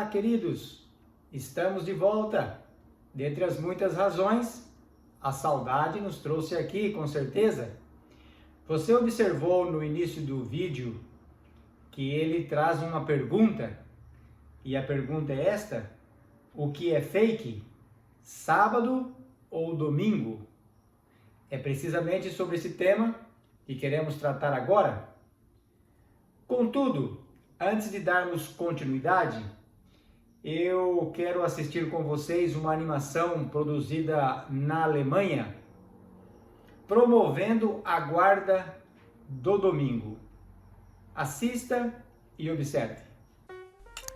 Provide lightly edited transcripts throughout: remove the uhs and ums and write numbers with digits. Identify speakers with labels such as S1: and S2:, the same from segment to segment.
S1: Olá, queridos! Estamos de volta. Dentre as muitas razões, a saudade nos trouxe aqui, com certeza. Você observou no início do vídeo que ele traz uma pergunta, e a pergunta é esta: o que é fake? Sábado ou domingo? É precisamente sobre esse tema que queremos tratar agora. Contudo, antes de darmos continuidade, eu quero assistir com vocês uma animação produzida na Alemanha, promovendo a guarda do domingo. Assista e observe.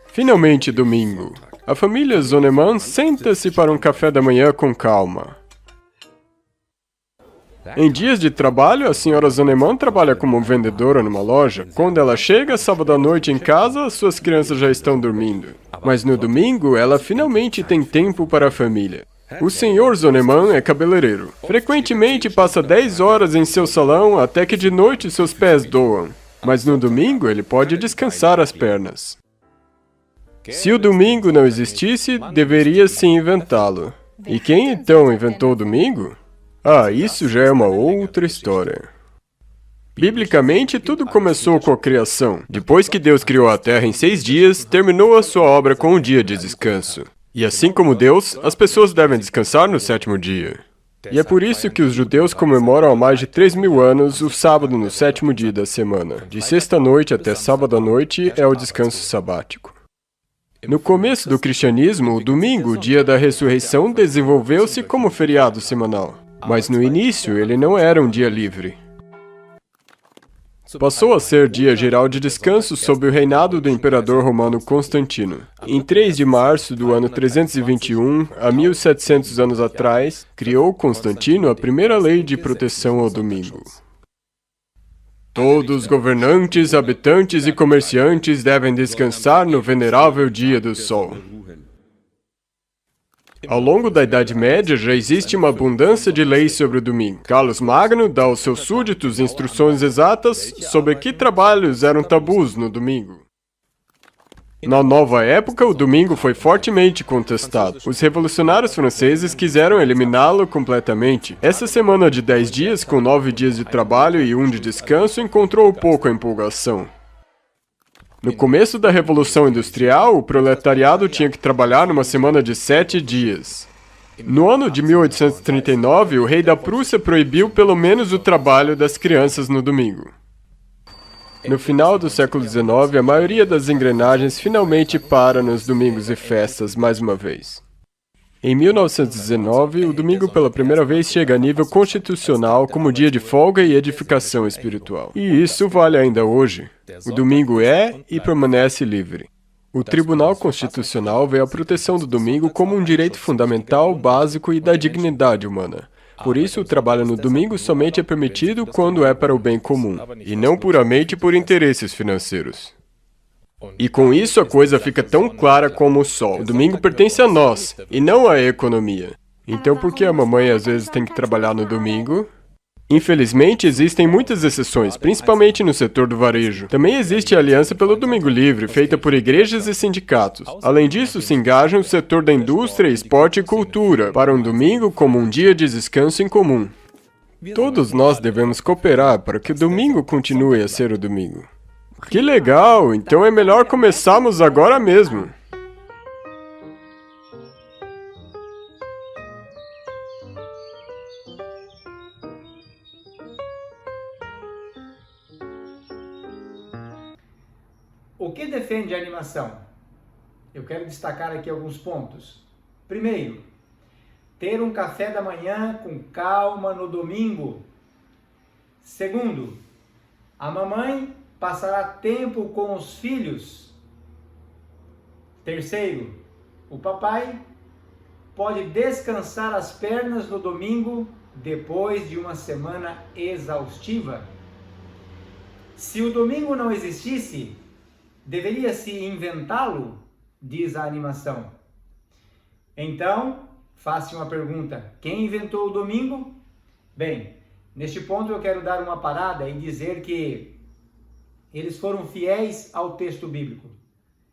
S2: Finalmente domingo. A família Zonemann senta-se para um café da manhã com calma. Em dias de trabalho, a senhora Zonemann trabalha como vendedora numa loja. Quando ela chega sábado à noite em casa, suas crianças já estão dormindo. Mas no domingo, ela finalmente tem tempo para a família. O senhor Zonemann é cabeleireiro. Frequentemente passa 10 horas em seu salão até que de noite seus pés doam. Mas no domingo, ele pode descansar as pernas. Se o domingo não existisse, deveria-se inventá-lo. E quem então inventou o domingo? Isso já é uma outra história. Biblicamente, tudo começou com a criação. Depois que Deus criou a terra em 6 dias, terminou a sua obra com um dia de descanso. E assim como Deus, as pessoas devem descansar no 7º dia. E é por isso que os judeus comemoram há mais de 3.000 anos o sábado no 7º dia da semana. De sexta-noite até sábado à noite é o descanso sabático. No começo do cristianismo, o domingo, o dia da ressurreição, desenvolveu-se como feriado semanal. Mas no início, ele não era um dia livre. Passou a ser dia geral de descanso sob o reinado do imperador romano Constantino. Em 3 de março do ano 321, há 1.700 anos atrás, criou Constantino a primeira lei de proteção ao domingo. Todos os governantes, habitantes e comerciantes devem descansar no venerável dia do sol. Ao longo da Idade Média, já existe uma abundância de leis sobre o domingo. Carlos Magno dá aos seus súditos instruções exatas sobre que trabalhos eram tabus no domingo. Na nova época, o domingo foi fortemente contestado. Os revolucionários franceses quiseram eliminá-lo completamente. Essa semana de 10 dias, com 9 dias de trabalho e 1 de descanso, encontrou pouca empolgação. No começo da Revolução Industrial, o proletariado tinha que trabalhar numa semana de 7 dias. No ano de 1839, o rei da Prússia proibiu pelo menos o trabalho das crianças no domingo. No final do século XIX, a maioria das engrenagens finalmente para nos domingos e festas mais uma vez. Em 1919, o domingo pela primeira vez chega a nível constitucional como dia de folga e edificação espiritual. E isso vale ainda hoje. O domingo é e permanece livre. O Tribunal Constitucional vê a proteção do domingo como um direito fundamental, básico e da dignidade humana. Por isso, o trabalho no domingo somente é permitido quando é para o bem comum, e não puramente por interesses financeiros. E com isso a coisa fica tão clara como o sol. O domingo pertence a nós, e não à economia. Então por que a mamãe às vezes tem que trabalhar no domingo? Infelizmente, existem muitas exceções, principalmente no setor do varejo. Também existe a Aliança pelo Domingo Livre, feita por igrejas e sindicatos. Além disso, se engaja no setor da indústria, esporte e cultura, para um domingo como um dia de descanso em comum. Todos nós devemos cooperar para que o domingo continue a ser o domingo. Que legal! Então é melhor começarmos agora mesmo.
S1: O que defende a animação? Eu quero destacar aqui alguns pontos. Primeiro, ter um café da manhã com calma no domingo. Segundo, a mamãe passará tempo com os filhos. Terceiro, o papai pode descansar as pernas no domingo depois de uma semana exaustiva. Se o domingo não existisse, deveria-se inventá-lo, diz a animação. Então, faça uma pergunta: quem inventou o domingo? Bem, neste ponto eu quero dar uma parada e dizer que eles foram fiéis ao texto bíblico.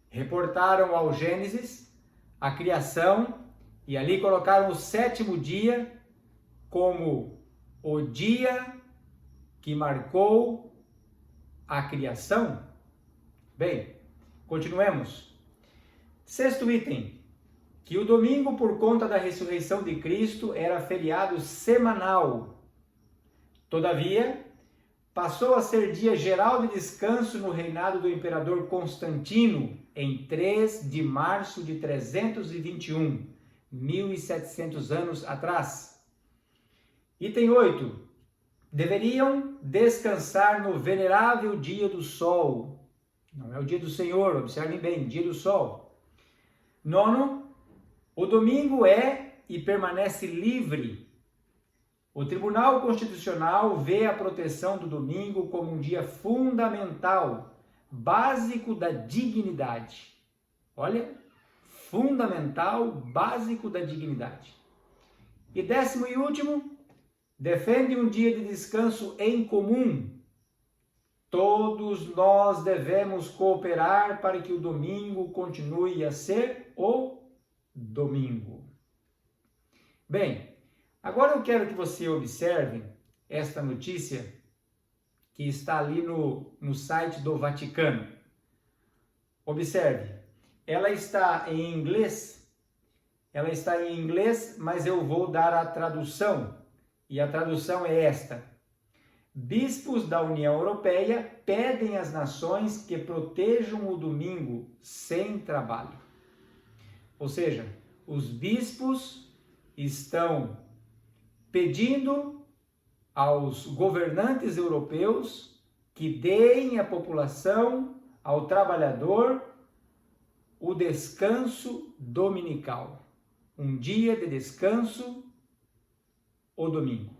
S1: reportaram ao Gênesis a criação e ali colocaram o 7º dia como o dia que marcou a criação. Bem, continuemos. 6º item, que o domingo, por conta da ressurreição de Cristo, era feriado semanal. Todavia, passou a ser dia geral de descanso no reinado do imperador Constantino, em 3 de março de 321, 1700 anos atrás. Item 8. Deveriam descansar no venerável dia do sol. Não é o dia do Senhor, observem bem, dia do sol. 9. O domingo é e permanece livre. O Tribunal Constitucional vê a proteção do domingo como um dia fundamental, básico da dignidade. Olha, fundamental, básico da dignidade. E 10º e último, defende um dia de descanso em comum. Todos nós devemos cooperar para que o domingo continue a ser o domingo. Bem, agora eu quero que você observe esta notícia que está ali no site do Vaticano. Observe, ela está em inglês, mas eu vou dar a tradução, e a tradução é esta: bispos da União Europeia pedem às nações que protejam o domingo sem trabalho. Ou seja, os bispos estão pedindo aos governantes europeus que deem à população, ao trabalhador, o descanso dominical. Um dia de descanso, o domingo.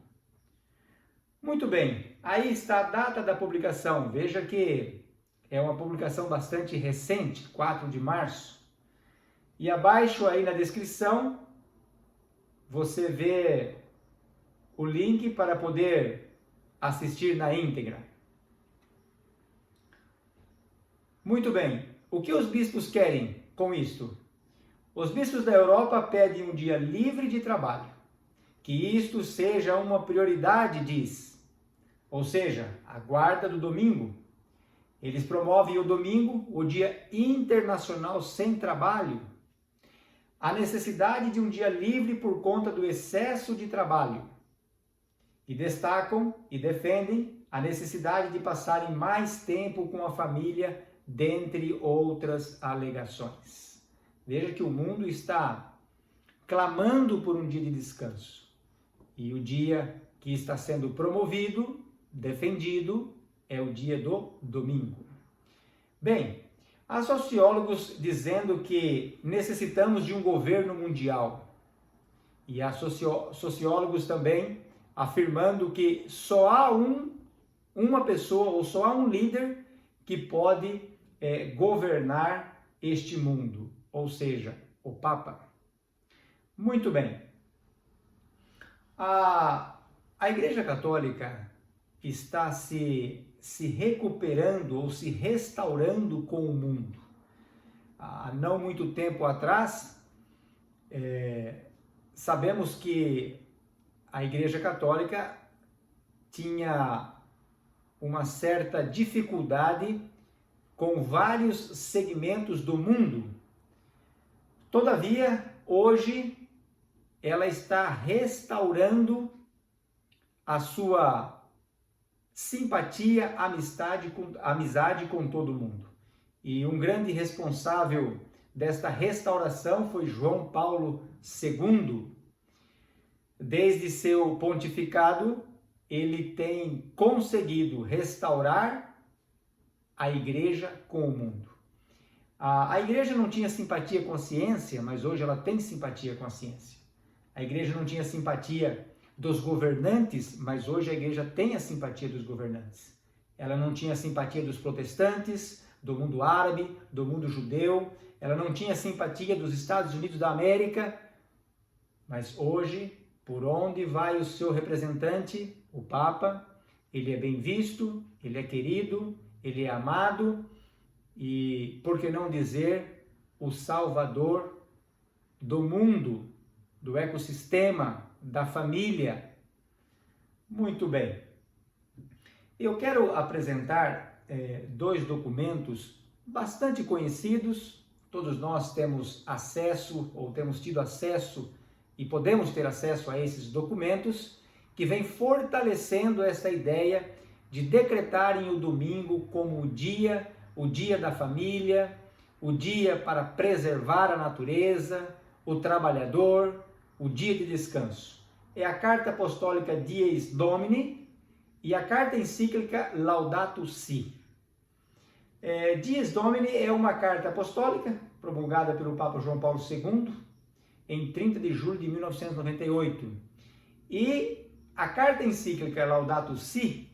S1: Muito bem, aí está a data da publicação. Veja que é uma publicação bastante recente, 4 de março. E abaixo aí na descrição, você vê o link para poder assistir na íntegra. Muito bem, o que os bispos querem com isto? Os bispos da Europa pedem um dia livre de trabalho, que isto seja uma prioridade, diz, ou seja, a guarda do domingo. Eles promovem o domingo, o Dia Internacional Sem Trabalho, a necessidade de um dia livre por conta do excesso de trabalho. E destacam e defendem a necessidade de passarem mais tempo com a família, dentre outras alegações. Veja que o mundo está clamando por um dia de descanso. E o dia que está sendo promovido, defendido, é o dia do domingo. Bem, há sociólogos dizendo que necessitamos de um governo mundial. E há sociólogos também afirmando que só há uma pessoa ou só há um líder que pode governar este mundo, ou seja, o Papa. Muito bem. A Igreja Católica está se recuperando ou se restaurando com o mundo. Há não muito tempo atrás, sabemos que a Igreja Católica tinha uma certa dificuldade com vários segmentos do mundo. Todavia, hoje, ela está restaurando a sua simpatia, amizade com todo mundo. E um grande responsável desta restauração foi João Paulo II. Desde seu pontificado, ele tem conseguido restaurar a igreja com o mundo. A igreja não tinha simpatia com a ciência, mas hoje ela tem simpatia com a ciência. A igreja não tinha simpatia dos governantes, mas hoje a igreja tem a simpatia dos governantes. Ela não tinha simpatia dos protestantes, do mundo árabe, do mundo judeu, ela não tinha simpatia dos Estados Unidos da América, mas hoje, por onde vai o seu representante, o Papa, ele é bem visto, ele é querido, ele é amado, e, por que não dizer, o salvador do mundo, do ecossistema, da família. Muito bem. Eu quero apresentar dois documentos bastante conhecidos. Todos nós temos acesso, ou temos tido acesso, e podemos ter acesso a esses documentos, que vem fortalecendo essa ideia de decretarem o domingo como o dia da família, o dia para preservar a natureza, o trabalhador, o dia de descanso. É a Carta Apostólica Dies Domini e a Carta Encíclica Laudato Si. Dies Domini é uma carta apostólica promulgada pelo Papa João Paulo II em 30 de julho de 1998. E a Carta Encíclica Laudato Si,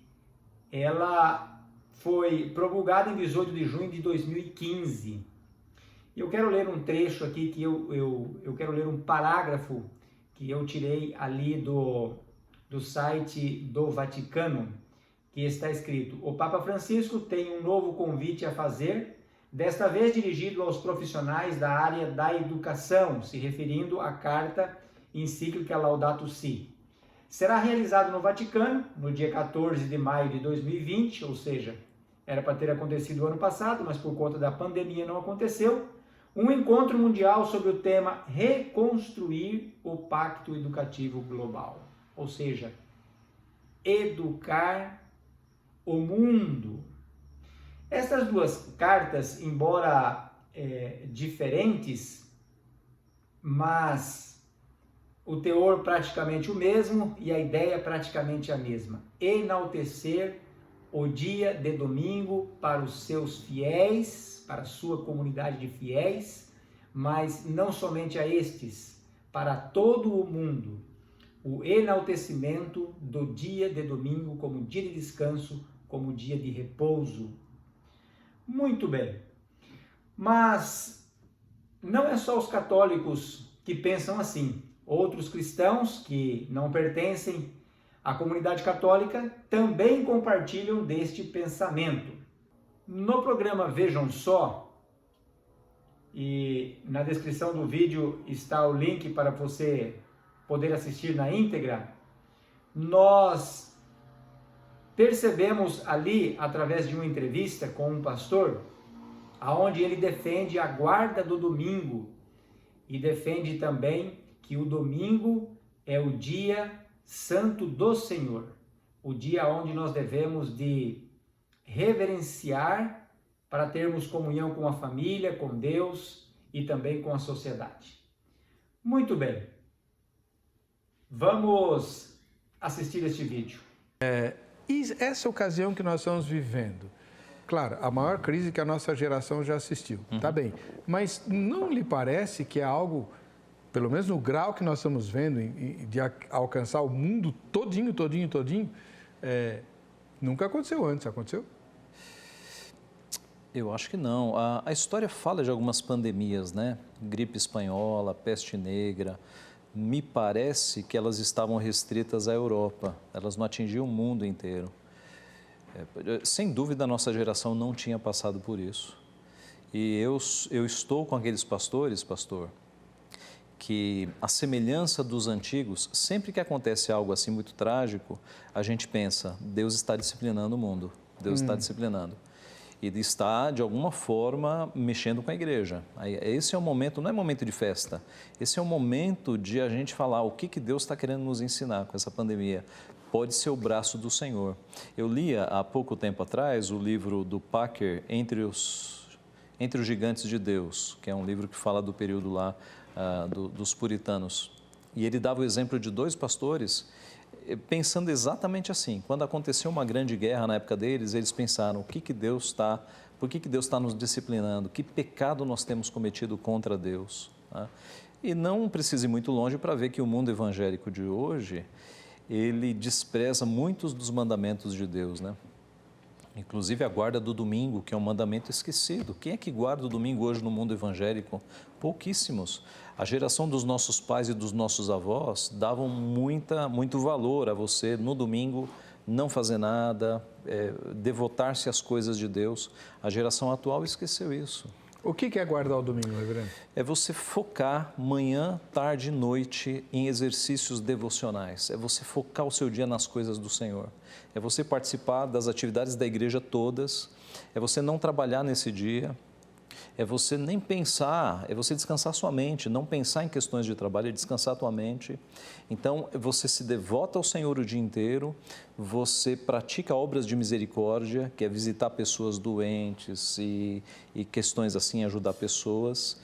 S1: ela foi promulgada em 18 de junho de 2015. Eu quero ler um trecho aqui, que eu quero ler um parágrafo que eu tirei ali do site do Vaticano, que está escrito: o Papa Francisco tem um novo convite a fazer, desta vez dirigido aos profissionais da área da educação, se referindo à Carta Encíclica Laudato Si. Será realizado no Vaticano, no dia 14 de maio de 2020, ou seja, era para ter acontecido o ano passado, mas por conta da pandemia não aconteceu, um encontro mundial sobre o tema Reconstruir o Pacto Educativo Global. Ou seja, educar o mundo. Essas duas cartas, embora diferentes, mas o teor praticamente o mesmo e a ideia praticamente a mesma. Enaltecer o dia de domingo para os seus fiéis, para a sua comunidade de fiéis, mas não somente a estes, para todo o mundo. O enaltecimento do dia de domingo como dia de descanso, como dia de repouso. Muito bem. Mas não é só os católicos que pensam assim. Outros cristãos que não pertencem à comunidade católica também compartilham deste pensamento. No programa Vejam Só, e na descrição do vídeo está o link para você poder assistir na íntegra, nós percebemos ali, através de uma entrevista com um pastor, aonde ele defende a guarda do domingo e defende também que o domingo é o dia santo do Senhor, o dia onde nós devemos de reverenciar para termos comunhão com a família, com Deus e também com a sociedade. Muito bem, vamos assistir este vídeo.
S3: E essa ocasião que nós estamos vivendo, claro, a maior crise que a nossa geração já assistiu, tá bem, mas não lhe parece que é algo, pelo menos no grau que nós estamos vendo, de alcançar o mundo todinho, nunca aconteceu antes, aconteceu?
S4: Eu acho que não. A história fala de algumas pandemias, né? Gripe espanhola, peste negra. Me parece que elas estavam restritas à Europa. Elas não atingiam o mundo inteiro. Sem dúvida, a nossa geração não tinha passado por isso. E eu estou com aqueles pastores, pastor, que a semelhança dos antigos, sempre que acontece algo assim muito trágico, a gente pensa, Deus está disciplinando o mundo. Deus está disciplinando. E está, de alguma forma, mexendo com a igreja. Esse é o momento, não é momento de festa, esse é o momento de a gente falar o que Deus está querendo nos ensinar com essa pandemia. Pode ser o braço do Senhor. Eu lia há pouco tempo atrás o livro do Packer, Entre os Gigantes de Deus, que é um livro que fala do período lá dos puritanos. E ele dava o exemplo de dois pastores pensando exatamente assim. Quando aconteceu uma grande guerra na época deles, eles pensaram, por que Deus está nos disciplinando? Que pecado nós temos cometido contra Deus? E não precisa ir muito longe para ver que o mundo evangélico de hoje, ele despreza muitos dos mandamentos de Deus, né? Inclusive a guarda do domingo, que é um mandamento esquecido. Quem é que guarda o domingo hoje no mundo evangélico? Pouquíssimos. A geração dos nossos pais e dos nossos avós davam muito valor a você, no domingo, não fazer nada, devotar-se às coisas de Deus. A geração atual esqueceu isso.
S3: O que é guardar o domingo, reverendo?
S4: É você focar manhã, tarde e noite em exercícios devocionais. É você focar o seu dia nas coisas do Senhor. É você participar das atividades da igreja todas. É você não trabalhar nesse dia. É você nem pensar, é você descansar sua mente, não pensar em questões de trabalho, é descansar a tua mente. Então, você se devota ao Senhor o dia inteiro, você pratica obras de misericórdia, que é visitar pessoas doentes e questões assim, ajudar pessoas.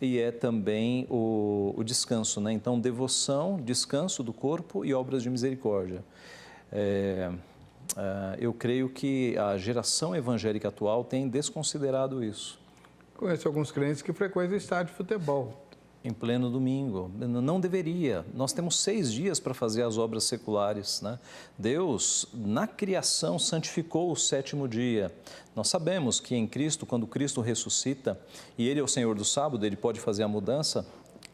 S4: E é também o descanso, né? Então, devoção, descanso do corpo e obras de misericórdia. Eu creio que a geração evangélica atual tem desconsiderado isso.
S3: Conheço alguns crentes que frequentam estádio de futebol.
S4: Em pleno domingo. Não deveria. Nós temos 6 dias para fazer as obras seculares, né? Deus, na criação, santificou o 7º dia. Nós sabemos que em Cristo, quando Cristo ressuscita, e Ele é o Senhor do sábado, Ele pode fazer a mudança,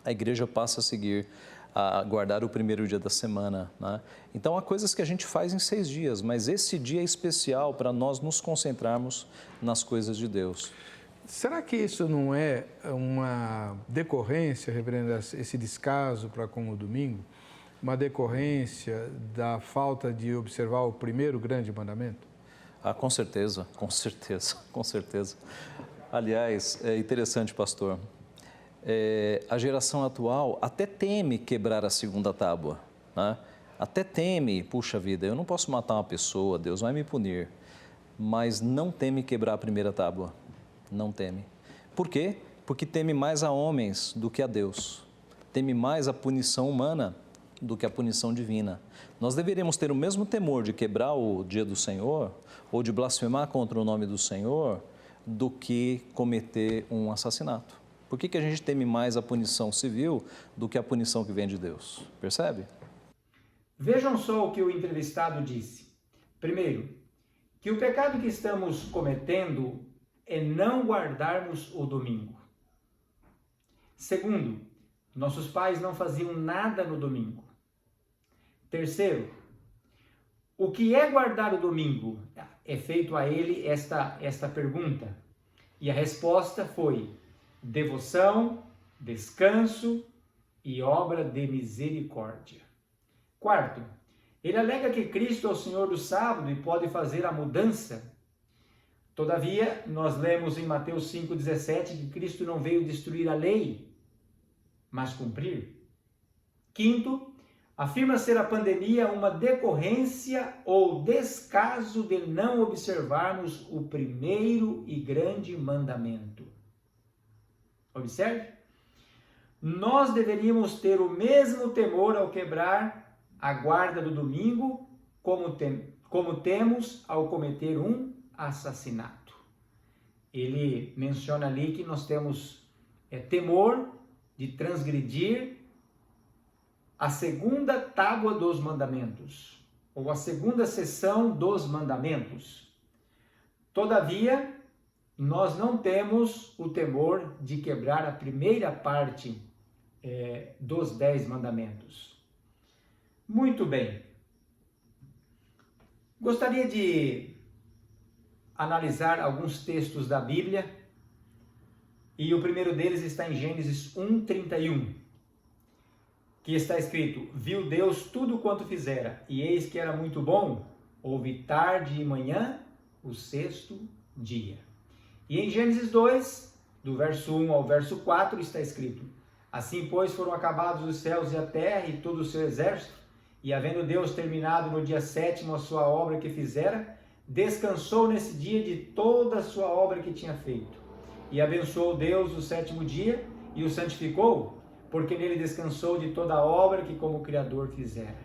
S4: a igreja passa a seguir, a guardar o 1º dia da semana, né? Então, há coisas que a gente faz em 6 dias, mas esse dia é especial para nós nos concentrarmos nas coisas de Deus.
S3: Será que isso não é uma decorrência, reverendo, esse descaso para com o domingo, uma decorrência da falta de observar o primeiro grande mandamento?
S4: Ah, com certeza, com certeza, com certeza. Aliás, é interessante, pastor, a geração atual até teme quebrar a 2ª tábua, né? Até teme, puxa vida, eu não posso matar uma pessoa, Deus vai me punir, mas não teme quebrar a 1ª tábua. Não teme. Por quê? Porque teme mais a homens do que a Deus. Teme mais a punição humana do que a punição divina. Nós deveríamos ter o mesmo temor de quebrar o dia do Senhor ou de blasfemar contra o nome do Senhor do que cometer um assassinato. Por que a gente teme mais a punição civil do que a punição que vem de Deus? Percebe?
S1: Vejam só o que o entrevistado disse. Primeiro, que o pecado que estamos cometendo é não guardarmos o domingo. Segundo, nossos pais não faziam nada no domingo. Terceiro, o que é guardar o domingo? É feito a ele esta pergunta. E a resposta foi devoção, descanso e obra de misericórdia. Quarto, ele alega que Cristo é o Senhor do sábado e pode fazer a mudança. Todavia, nós lemos em Mateus 5,17 que Cristo não veio destruir a lei, mas cumprir. Quinto, afirma ser a pandemia uma decorrência ou descaso de não observarmos o primeiro e grande mandamento. Observe. Nós deveríamos ter o mesmo temor ao quebrar a guarda do domingo como temos ao cometer um assassinato. Ele menciona ali que nós temos temor de transgredir a 2ª tábua dos mandamentos, ou a 2ª seção dos mandamentos. Todavia, nós não temos o temor de quebrar a primeira parte dos 10 mandamentos. Muito bem. Gostaria de analisar alguns textos da Bíblia, e o primeiro deles está em Gênesis 1:31, que está escrito: viu Deus tudo quanto fizera, e eis que era muito bom, houve tarde e manhã, o 6º dia. E em Gênesis 2, do verso 1 ao verso 4, está escrito: assim, pois, foram acabados os céus e a terra e todo o seu exército, e havendo Deus terminado no dia 7º a sua obra que fizera, descansou nesse dia de toda a sua obra que tinha feito. E abençoou Deus o 7º dia e o santificou, porque nele descansou de toda a obra que como Criador fizera.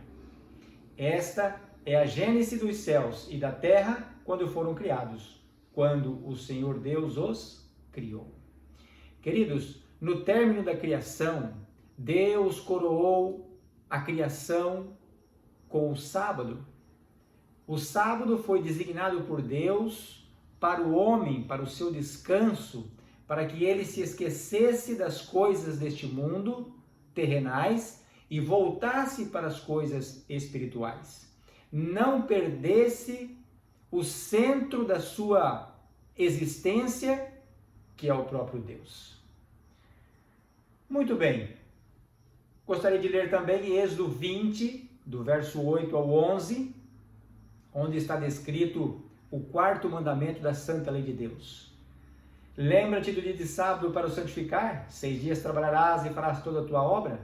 S1: Esta é a gênese dos céus e da terra quando foram criados, quando o Senhor Deus os criou. Queridos, no término da criação, Deus coroou a criação com o sábado. O sábado foi designado por Deus para o homem, para o seu descanso, para que ele se esquecesse das coisas deste mundo, terrenais, e voltasse para as coisas espirituais. não perdesse o centro da sua existência, que é o próprio Deus. Muito bem. Gostaria de ler também Êxodo 20, do verso 8 ao 11, onde está descrito o quarto mandamento da santa lei de Deus. Lembra-te do dia de sábado para o santificar, 6 dias trabalharás e farás toda a tua obra,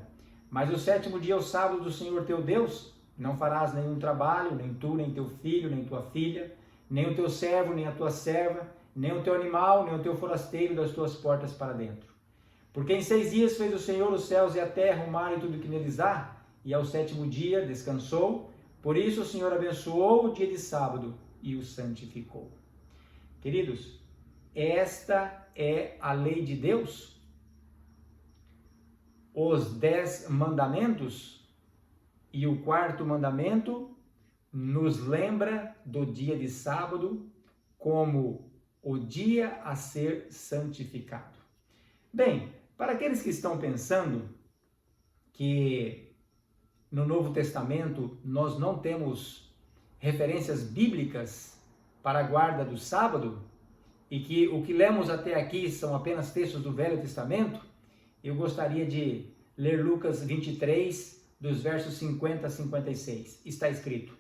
S1: mas o 7º dia é o sábado do Senhor teu Deus, não farás nenhum trabalho, nem tu, nem teu filho, nem tua filha, nem o teu servo, nem a tua serva, nem o teu animal, nem o teu forasteiro das tuas portas para dentro. Porque em 6 dias fez o Senhor os céus e a terra, o mar e tudo que neles há, e ao 7º dia descansou. Por isso o Senhor abençoou o dia de sábado e o santificou. Queridos, esta é a lei de Deus. Os 10 mandamentos e o 4º mandamento nos lembra do dia de sábado como o dia a ser santificado. Bem, para aqueles que estão pensando que no Novo Testamento nós não temos referências bíblicas para a guarda do sábado e que o que lemos até aqui são apenas textos do Velho Testamento, eu gostaria de ler Lucas 23, dos versos 50 a 56. Está escrito: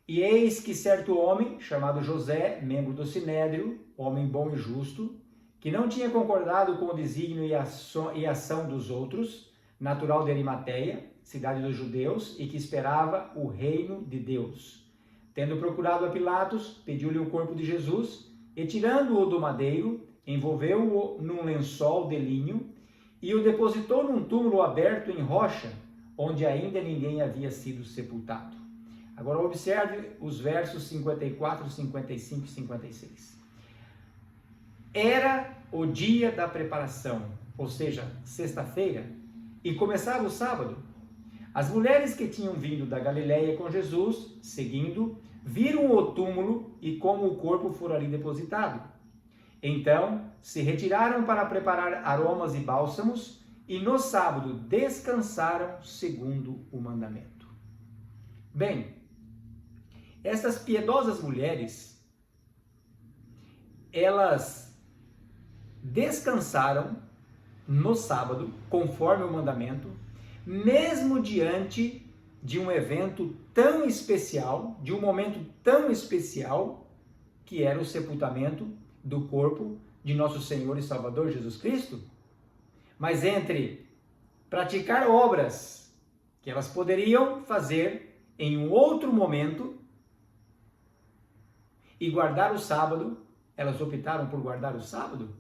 S1: E eis que certo homem, chamado José, membro do Sinédrio, homem bom e justo, que não tinha concordado com o desígnio e ação dos outros, natural de Arimateia, cidade dos judeus, e que esperava o reino de Deus. Tendo procurado a Pilatos, pediu-lhe o corpo de Jesus, e tirando-o do madeiro, envolveu-o num lençol de linho, e o depositou num túmulo aberto em rocha, onde ainda ninguém havia sido sepultado. Agora observe os versos 54, 55 e 56. Era o dia da preparação, ou seja, sexta-feira, e começava o sábado. As mulheres que tinham vindo da Galileia com Jesus, seguindo, viram o túmulo e como o corpo fora ali depositado. Então, se retiraram para preparar aromas e bálsamos, e no sábado descansaram segundo o mandamento. Bem, essas piedosas mulheres, elas descansaram no sábado, conforme o mandamento, mesmo diante de um evento tão especial, de um momento tão especial, que era o sepultamento do corpo de nosso Senhor e Salvador Jesus Cristo. Mas entre praticar obras que elas poderiam fazer em um outro momento e guardar o sábado, elas optaram por guardar o sábado.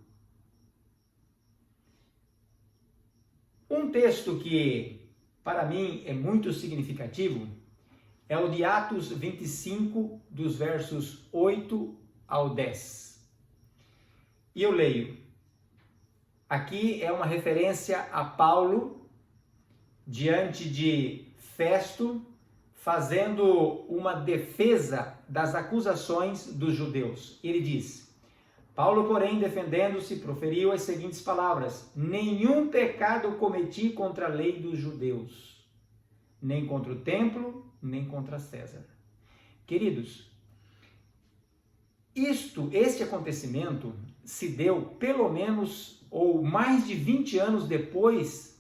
S1: Um texto que, para mim, é muito significativo é o de Atos 25, dos versos 8 ao 10. E eu leio. Aqui é uma referência a Paulo, diante de Festo, fazendo uma defesa das acusações dos judeus. Ele diz: Paulo, porém, defendendo-se, proferiu as seguintes palavras: nenhum pecado cometi contra a lei dos judeus, nem contra o templo, nem contra César. Queridos, este acontecimento se deu pelo menos ou mais de 20 anos depois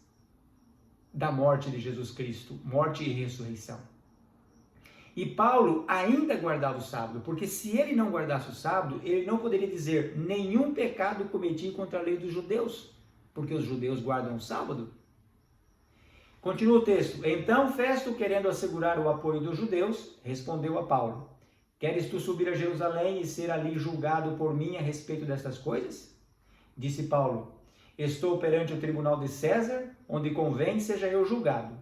S1: da morte de Jesus Cristo, morte e ressurreição. E Paulo ainda guardava o sábado, porque se ele não guardasse o sábado, ele não poderia dizer nenhum pecado cometi contra a lei dos judeus, porque os judeus guardam o sábado. Continua o texto. Então Festo, querendo assegurar o apoio dos judeus, respondeu a Paulo: queres tu subir a Jerusalém e ser ali julgado por mim a respeito destas coisas? Disse Paulo: estou perante o tribunal de César, onde convém seja eu julgado.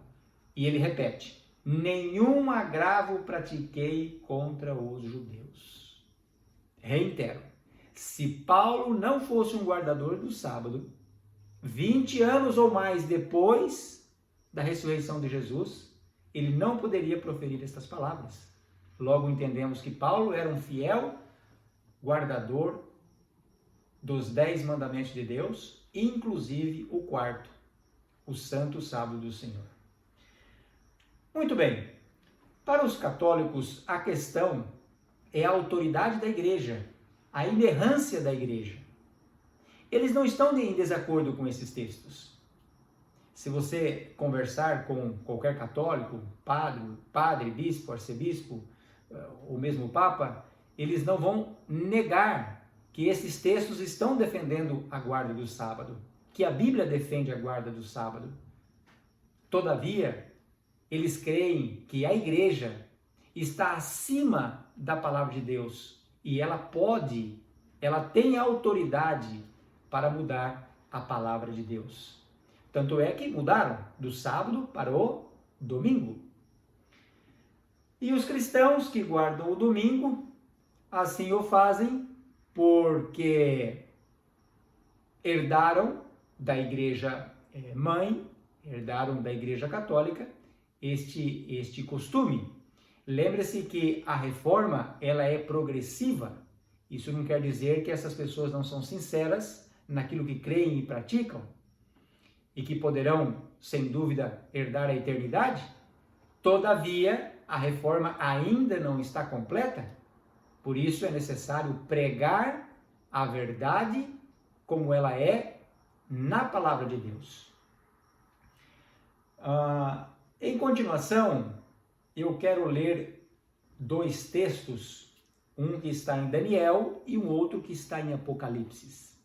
S1: E ele repete: nenhum agravo pratiquei contra os judeus. Reitero, se Paulo não fosse um guardador do sábado, 20 anos ou mais depois da ressurreição de Jesus, ele não poderia proferir estas palavras. Logo entendemos que Paulo era um fiel guardador dos 10 mandamentos de Deus, inclusive o 4º, o santo sábado do Senhor. Muito bem, Para os católicos, a questão é a autoridade da igreja, a inerrância da igreja. Eles não estão em desacordo com esses textos. Se você conversar com qualquer católico, padre, bispo, arcebispo, ou mesmo papa, eles não vão negar que esses textos estão defendendo a guarda do sábado, que a Bíblia defende a guarda do sábado. Todavia, eles creem que a igreja está acima da palavra de Deus e ela tem autoridade para mudar a palavra de Deus. Tanto é que mudaram do sábado para o domingo. E os cristãos que guardam o domingo, assim o fazem porque herdaram da igreja mãe, herdaram da igreja católica este costume. Lembre-se que a reforma, ela é progressiva. Isso não quer dizer que essas pessoas não são sinceras naquilo que creem e praticam e que poderão, sem dúvida, herdar a eternidade. Todavia, a reforma ainda não está completa. Por isso é necessário pregar a verdade como ela é na palavra de Deus. Em continuação, eu quero ler dois textos, um que está em Daniel e um outro que está em Apocalipse.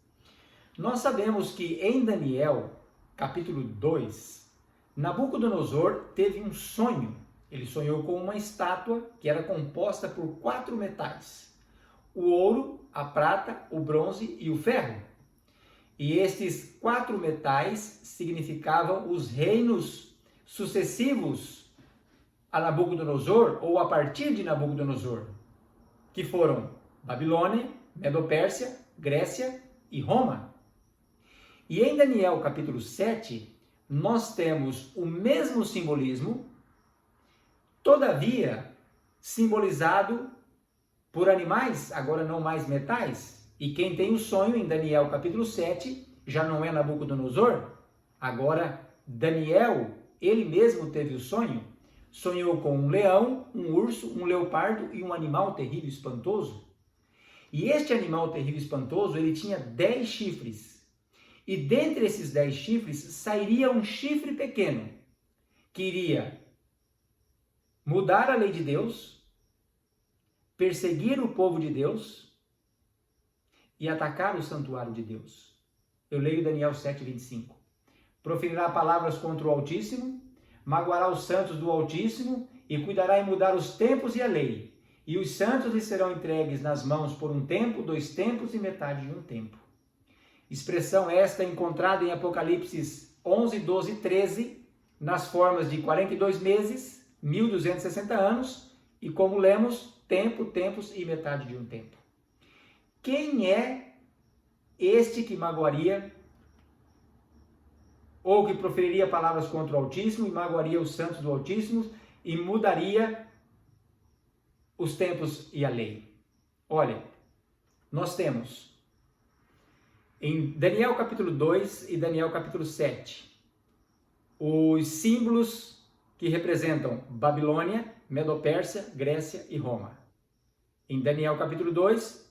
S1: Nós sabemos que em Daniel, capítulo 2, Nabucodonosor teve um sonho. Ele sonhou com uma estátua que era composta por 4 metais: o ouro, a prata, o bronze e o ferro. E estes 4 metais significavam os reinos sucessivos a Nabucodonosor, ou a partir de Nabucodonosor, que foram Babilônia, Medo-Pérsia, Grécia e Roma. E em Daniel capítulo 7, nós temos o mesmo simbolismo, todavia simbolizado por animais, agora não mais metais. E quem tem o sonho em Daniel capítulo 7 já não é Nabucodonosor, agora Daniel, ele mesmo teve o sonho. Sonhou com um leão, um urso, um leopardo e um animal terrível e espantoso. E este animal terrível e espantoso, ele tinha 10 chifres. E dentre esses 10 chifres, sairia um chifre pequeno, que iria mudar a lei de Deus, perseguir o povo de Deus e atacar o santuário de Deus. Eu leio Daniel 7:25. Proferirá palavras contra o Altíssimo, magoará os santos do Altíssimo e cuidará em mudar os tempos e a lei. E os santos lhe serão entregues nas mãos por um tempo, 2 tempos e metade de um tempo. Expressão esta encontrada em Apocalipse 11, 12 e 13, nas formas de 42 meses, 1260 anos, e como lemos, tempo, tempos e metade de um tempo. Quem é este que magoaria ou que proferiria palavras contra o Altíssimo e magoaria os santos do Altíssimo e mudaria os tempos e a lei? Olha, nós temos em Daniel capítulo 2 e Daniel capítulo 7 os símbolos que representam Babilônia, Medo-Pérsia, Grécia e Roma. Em Daniel capítulo 2,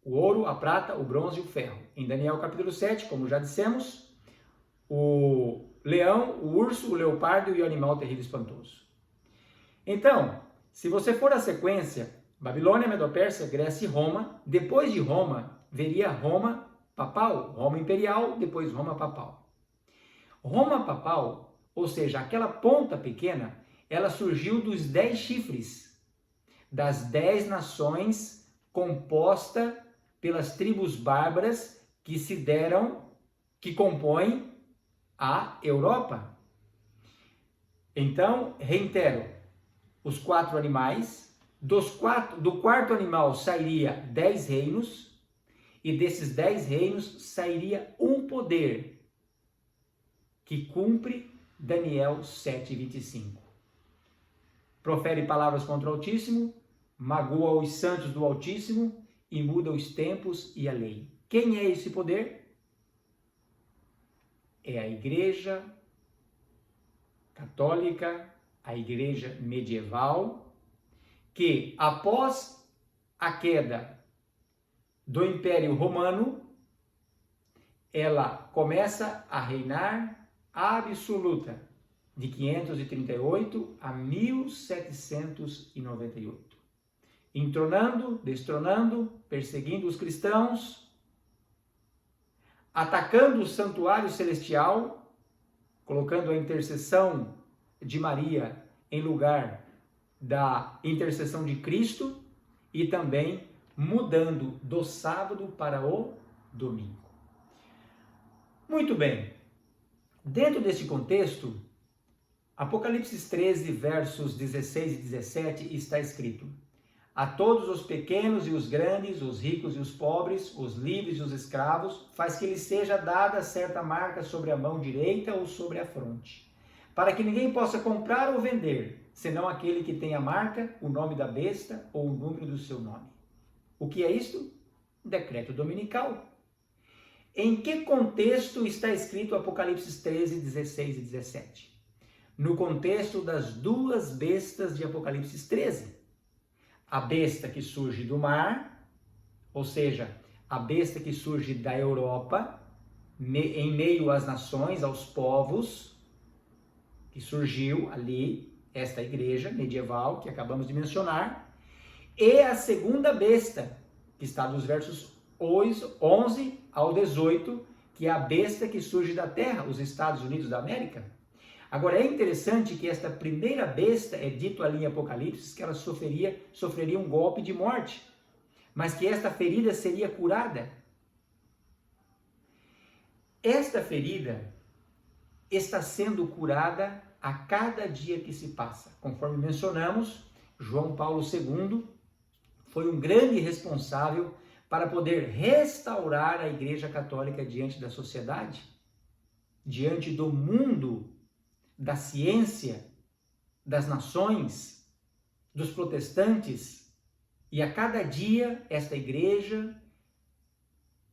S1: o ouro, a prata, o bronze e o ferro. Em Daniel capítulo 7, como já dissemos, o leão, o urso, o leopardo e o animal terrível e espantoso. Então, se você for a sequência, Babilônia, Medo-Pérsia, Grécia e Roma, depois de Roma, veria Roma papal, Roma imperial, depois Roma papal. Roma papal, ou seja, aquela ponta pequena, ela surgiu dos 10 chifres, das 10 nações composta pelas tribos bárbaras que compõem a Europa. Então, reitero, os 4 animais, do quarto animal sairia 10 reinos, e desses 10 reinos sairia um poder que cumpre Daniel 7:25. Profere palavras contra o Altíssimo, magoa os santos do Altíssimo e muda os tempos e a lei. Quem é esse poder? É a Igreja Católica, a Igreja medieval, que após a queda do Império Romano, ela começa a reinar absoluta de 538 a 1798. Entronando, destronando, perseguindo os cristãos, atacando o santuário celestial, colocando a intercessão de Maria em lugar da intercessão de Cristo e também mudando do sábado para o domingo. Muito bem. Dentro deste contexto, Apocalipse 13, versos 16 e 17 está escrito: a todos os pequenos e os grandes, os ricos e os pobres, os livres e os escravos, faz que lhes seja dada certa marca sobre a mão direita ou sobre a fronte, para que ninguém possa comprar ou vender, senão aquele que tem a marca, o nome da besta ou o número do seu nome. O que é isto? Decreto dominical. Em que contexto está escrito Apocalipse 13, 16 e 17? No contexto das duas bestas de Apocalipse 13. A besta que surge do mar, ou seja, a besta que surge da Europa, em meio às nações, aos povos, que surgiu ali, esta igreja medieval que acabamos de mencionar, e a segunda besta, que está dos versos 11 ao 18, que é a besta que surge da terra, os Estados Unidos da América. Agora, é interessante que esta primeira besta, é dito ali em Apocalipse, que ela sofreria um golpe de morte, mas que esta ferida seria curada. Esta ferida está sendo curada a cada dia que se passa. Conforme mencionamos, João Paulo II foi um grande responsável para poder restaurar a Igreja Católica diante da sociedade, diante do mundo, da ciência, das nações, dos protestantes, e a cada dia esta igreja,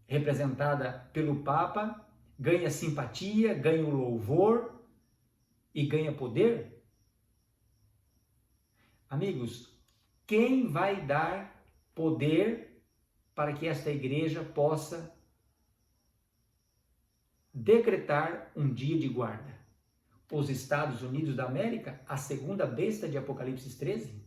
S1: representada pelo Papa, ganha simpatia, ganha o louvor e ganha poder. Amigos, quem vai dar poder para que esta igreja possa decretar um dia de guarda? Os Estados Unidos da América, a segunda besta de Apocalipse 13,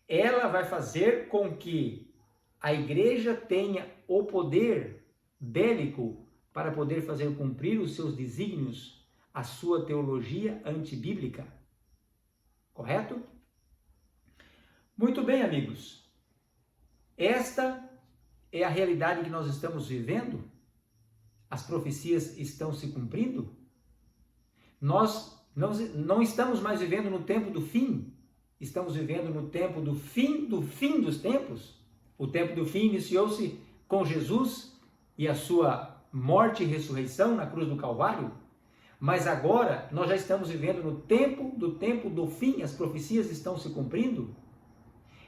S1: ela vai fazer com que a igreja tenha o poder bélico para poder fazer cumprir os seus desígnios, a sua teologia antibíblica. Correto? Muito bem, amigos. Esta é a realidade que nós estamos vivendo? As profecias estão se cumprindo? Nós não estamos mais vivendo no tempo do fim, estamos vivendo no tempo do fim dos tempos. O tempo do fim iniciou-se com Jesus e a sua morte e ressurreição na cruz do Calvário, mas agora nós já estamos vivendo no tempo do fim, as profecias estão se cumprindo.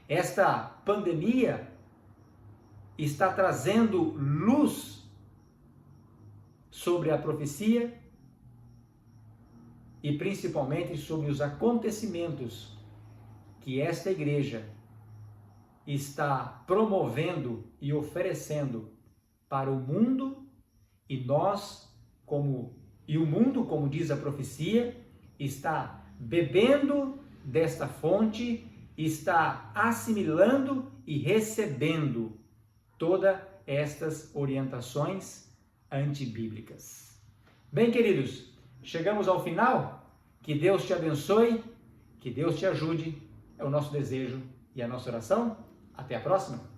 S1: Esta pandemia está trazendo luz sobre a profecia e principalmente sobre os acontecimentos que esta igreja está promovendo e oferecendo para o mundo, e o mundo, como diz a profecia, está bebendo desta fonte, está assimilando e recebendo todas estas orientações antibíblicas. Bem, queridos, chegamos ao final. Que Deus te abençoe, que Deus te ajude, é o nosso desejo e a nossa oração. Até a próxima.